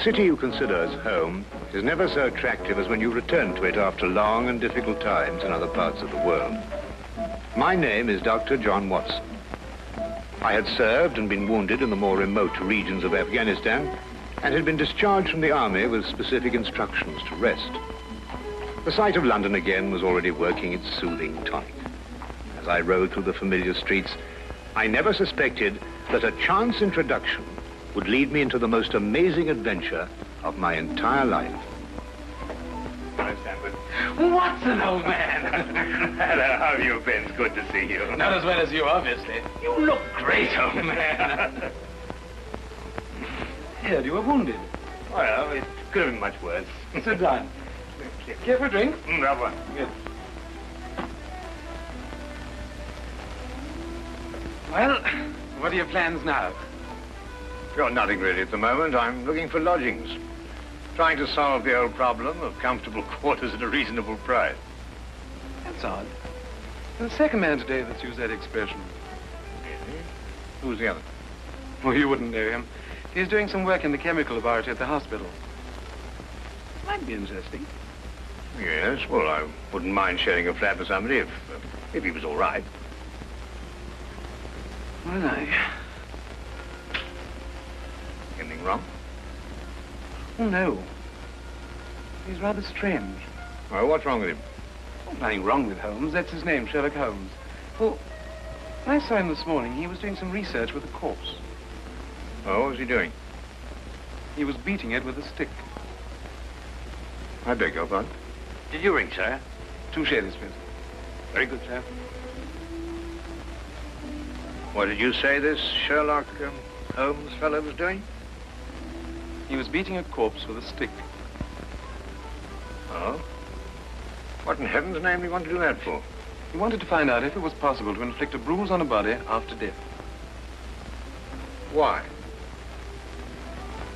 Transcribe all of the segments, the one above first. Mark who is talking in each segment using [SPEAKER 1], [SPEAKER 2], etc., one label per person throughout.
[SPEAKER 1] city you consider as home is never so attractive as when you return to it after long and difficult times in other parts of the world. My name is Dr. John Watson. I had served and been wounded in the more remote regions of Afghanistan and had been discharged from the army with specific instructions to rest. The sight of London again was already working its soothing tonic. As I rode through the familiar streets, I never suspected that a chance introduction would lead me into the most amazing adventure of my entire life.
[SPEAKER 2] Hi, Stanford. Watson, old man.
[SPEAKER 1] Hello, how have you been? It's good to see you.
[SPEAKER 2] Not as well as you, obviously. You look great, old man. Heard you were wounded.
[SPEAKER 1] Well, it could have been much worse.
[SPEAKER 2] Sit down. Care for a drink?
[SPEAKER 1] That one.
[SPEAKER 2] Good. Well, what are your plans now?
[SPEAKER 1] Well, nothing really at the moment. I'm looking for lodgings. Trying to solve the old problem of comfortable quarters at a reasonable price.
[SPEAKER 2] That's odd. There's the second man today that's used that expression.
[SPEAKER 1] Really? Who's the other?
[SPEAKER 2] Well, you wouldn't know him. He's doing some work in the chemical laboratory at the hospital. Might be interesting.
[SPEAKER 1] Yes, well, I wouldn't mind sharing a flat with somebody if he was all right.
[SPEAKER 2] Well,
[SPEAKER 1] Anything wrong?
[SPEAKER 2] Oh, no. He's rather strange.
[SPEAKER 1] Well, what's wrong with him?
[SPEAKER 2] Oh, nothing wrong with Holmes. That's his name, Sherlock Holmes. Well, when I saw him this morning, he was doing some research with a corpse.
[SPEAKER 1] Oh, what was he doing?
[SPEAKER 2] He was beating it with a stick.
[SPEAKER 1] I beg your pardon?
[SPEAKER 3] Did you ring, sir?
[SPEAKER 2] 2 shillings, please.
[SPEAKER 3] Very good, sir.
[SPEAKER 1] What did you say this Sherlock Holmes fellow was doing?
[SPEAKER 2] He was beating a corpse with a stick.
[SPEAKER 1] Oh? What in heaven's name do you want to do that for?
[SPEAKER 2] He wanted to find out if it was possible to inflict a bruise on a body after death.
[SPEAKER 1] Why?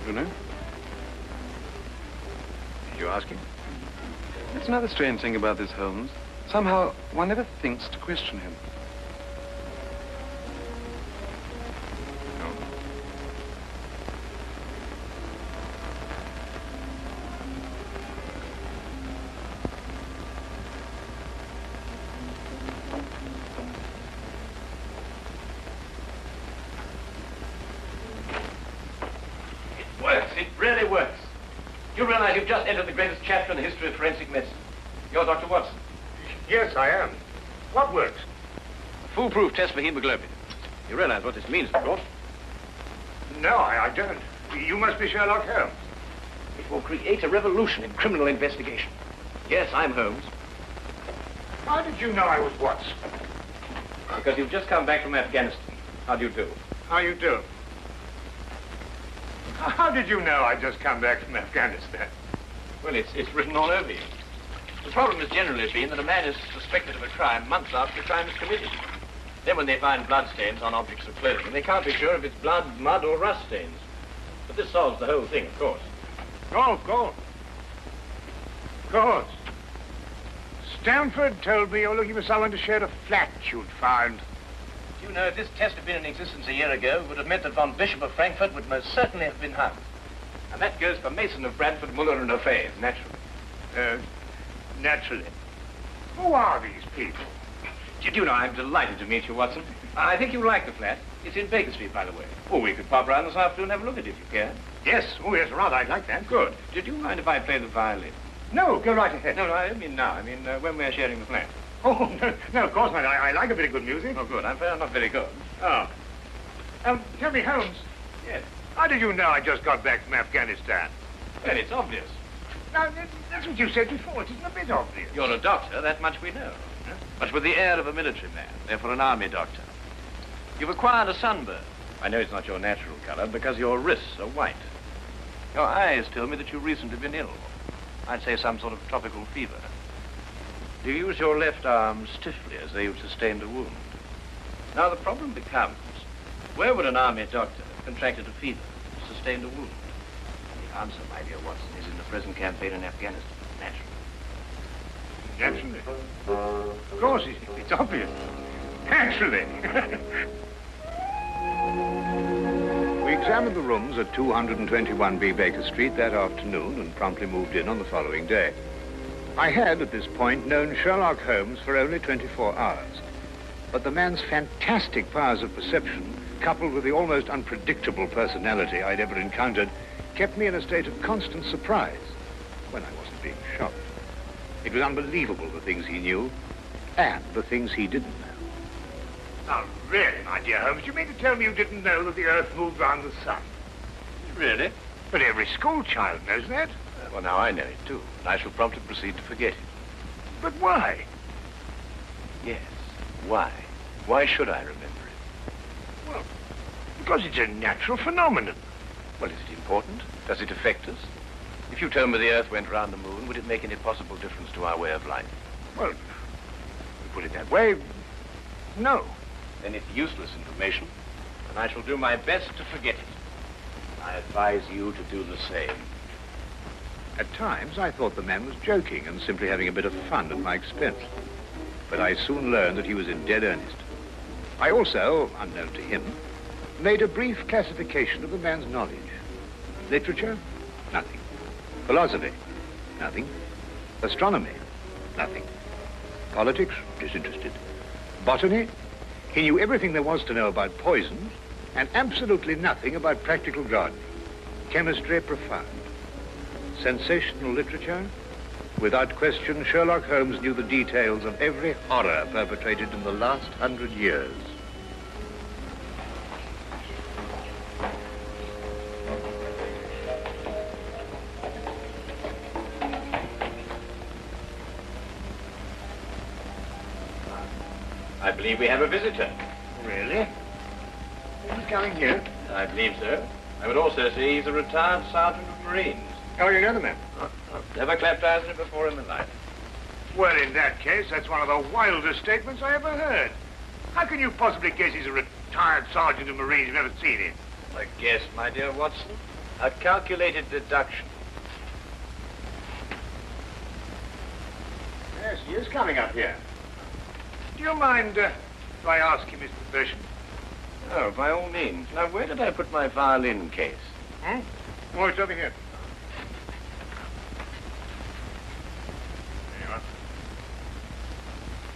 [SPEAKER 2] You know?
[SPEAKER 1] Did you ask him?
[SPEAKER 2] That's another strange thing about this Holmes. Somehow, one never thinks to question him.
[SPEAKER 1] No.
[SPEAKER 3] It works. It really works. You realize you've just entered the greatest chapter in the history of forensic medicine. You're Dr. Watson.
[SPEAKER 1] Yes, I am. What works?
[SPEAKER 3] A foolproof test for hemoglobin. You realize what this means, of course.
[SPEAKER 1] No, I don't. You must be Sherlock Holmes.
[SPEAKER 3] It will create a revolution in criminal investigation. Yes, I'm Holmes.
[SPEAKER 1] How did you know I was Watson?
[SPEAKER 3] Because you've just come back from Afghanistan. How do you do?
[SPEAKER 1] How you do? How did you know I'd just come back from Afghanistan?
[SPEAKER 3] Well, it's written all over you. The problem has generally been that a man is suspected of a crime months after the crime is committed. Then when they find bloodstains on objects of clothing, they can't be sure if it's blood, mud, or rust stains. But this solves the whole thing, of course.
[SPEAKER 1] Oh, of course. Of course. Stanford told me you're looking for someone to share a flat you'd found.
[SPEAKER 3] You know, if this test had been in existence a year ago, it would have meant that von Bishop of Frankfurt would most certainly have been hung. And that goes for Mason of Bradford, Muller, and O'Fay, naturally.
[SPEAKER 1] Naturally. Who are these people?
[SPEAKER 3] Did you know, I'm delighted to meet you, Watson. I think you'll like the flat. It's in Baker Street, by the way. Or we could pop round this afternoon and have a look at it, if you care.
[SPEAKER 1] Yes. Oh, yes, rather. I'd like that.
[SPEAKER 3] Good. Did you mind if I play the violin?
[SPEAKER 1] No, go right ahead.
[SPEAKER 3] No, I don't mean now. I mean when we're sharing the flat.
[SPEAKER 1] Oh, no, of course not. I like a bit of good music.
[SPEAKER 3] Oh, good. I'm not very good.
[SPEAKER 1] Oh. Tell me, Holmes.
[SPEAKER 3] Yes.
[SPEAKER 1] How did you know I just got back from Afghanistan?
[SPEAKER 3] Well, it's obvious.
[SPEAKER 1] Now, that's what you said before. It isn't a bit obvious.
[SPEAKER 3] You're a doctor, that much we know. But with the air of a military man, therefore an army doctor. You've acquired a sunburn. I know it's not your natural color because your wrists are white. Your eyes tell me that you've recently been ill. I'd say some sort of tropical fever. You use your left arm stiffly as though you'd sustained a wound. Now the problem becomes, where would an army doctor have contracted a fever, sustained a wound? The answer, my dear Watson, is in the present campaign in Afghanistan, naturally.
[SPEAKER 1] Naturally. Of course, it's obvious. Naturally. Weeks examined the rooms at 221B Baker Street that afternoon and promptly moved in on the following day. I had, at this point, known Sherlock Holmes for only 24 hours. But the man's fantastic powers of perception, coupled with the almost unpredictable personality I'd ever encountered, kept me in a state of constant surprise when I wasn't being shocked. It was unbelievable, the things he knew and the things he didn't know.
[SPEAKER 4] Now, really, my dear Holmes, you mean to tell me you didn't know that the Earth moved round the sun?
[SPEAKER 3] Really?
[SPEAKER 4] But every schoolchild knows that.
[SPEAKER 3] Well, now I know it, too. And I shall promptly proceed to forget it.
[SPEAKER 4] But why?
[SPEAKER 3] Yes. Why? Why should I remember it?
[SPEAKER 4] Well, because it's a natural phenomenon.
[SPEAKER 3] Well, is it important? Does it affect us? If you told me the Earth went round the moon, would it make any possible difference to our way of life?
[SPEAKER 4] Well, to put it that way, no.
[SPEAKER 3] Then it's useless information, and I shall do my best to forget it. I advise you to do the same.
[SPEAKER 1] At times, I thought the man was joking and simply having a bit of fun at my expense. But I soon learned that he was in dead earnest. I also, unknown to him, made a brief classification of the man's knowledge. Literature? Nothing. Philosophy? Nothing. Astronomy? Nothing. Politics? Disinterested. Botany? He knew everything there was to know about poisons and absolutely nothing about practical gardening. Chemistry? Profound. Sensational literature? Without question, Sherlock Holmes knew the details of every horror perpetrated in the last 100 years.
[SPEAKER 3] I believe we have a visitor.
[SPEAKER 4] Really? Who's coming here?
[SPEAKER 3] I believe so. I would also say he's a retired sergeant of Marines.
[SPEAKER 4] Oh, you know the man?
[SPEAKER 3] Never clapped eyes on him before in my life.
[SPEAKER 4] Well, in that case, that's one of the wildest statements I ever heard. How can you possibly guess he's a retired sergeant of Marines? You've never seen him.
[SPEAKER 3] A guess, my dear Watson. A calculated deduction.
[SPEAKER 4] Yes, he is coming up here. Do you mind if I ask him his profession?
[SPEAKER 3] Oh, by all means. Now, where did I put my violin case?
[SPEAKER 4] Hmm? Oh, it's over here. There you are.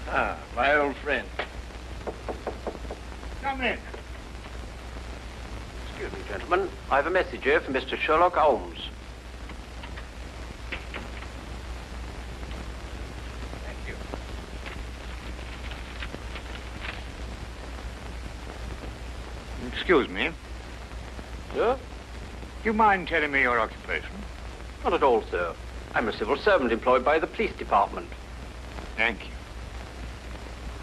[SPEAKER 3] Ah, my old friend.
[SPEAKER 4] Come in.
[SPEAKER 5] Excuse me, gentlemen. I have a message here from Mr. Sherlock Holmes.
[SPEAKER 3] Thank you.
[SPEAKER 4] Excuse me.
[SPEAKER 5] Sir?
[SPEAKER 4] Do you mind telling me your occupation?
[SPEAKER 5] Not at all, sir. I'm a civil servant employed by the police department.
[SPEAKER 4] Thank you.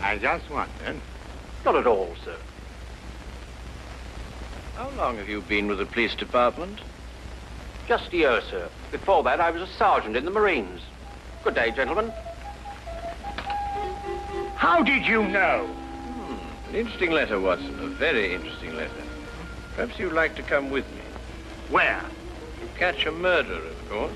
[SPEAKER 4] I just wondered.
[SPEAKER 5] Not at all, sir.
[SPEAKER 3] How long have you been with the police department?
[SPEAKER 5] Just a year, sir. Before that, I was a sergeant in the Marines. Good day, gentlemen.
[SPEAKER 4] How did you know?
[SPEAKER 3] An interesting letter, Watson. A very interesting letter. Perhaps you'd like to come with me.
[SPEAKER 4] Where?
[SPEAKER 3] To catch a murderer, of course.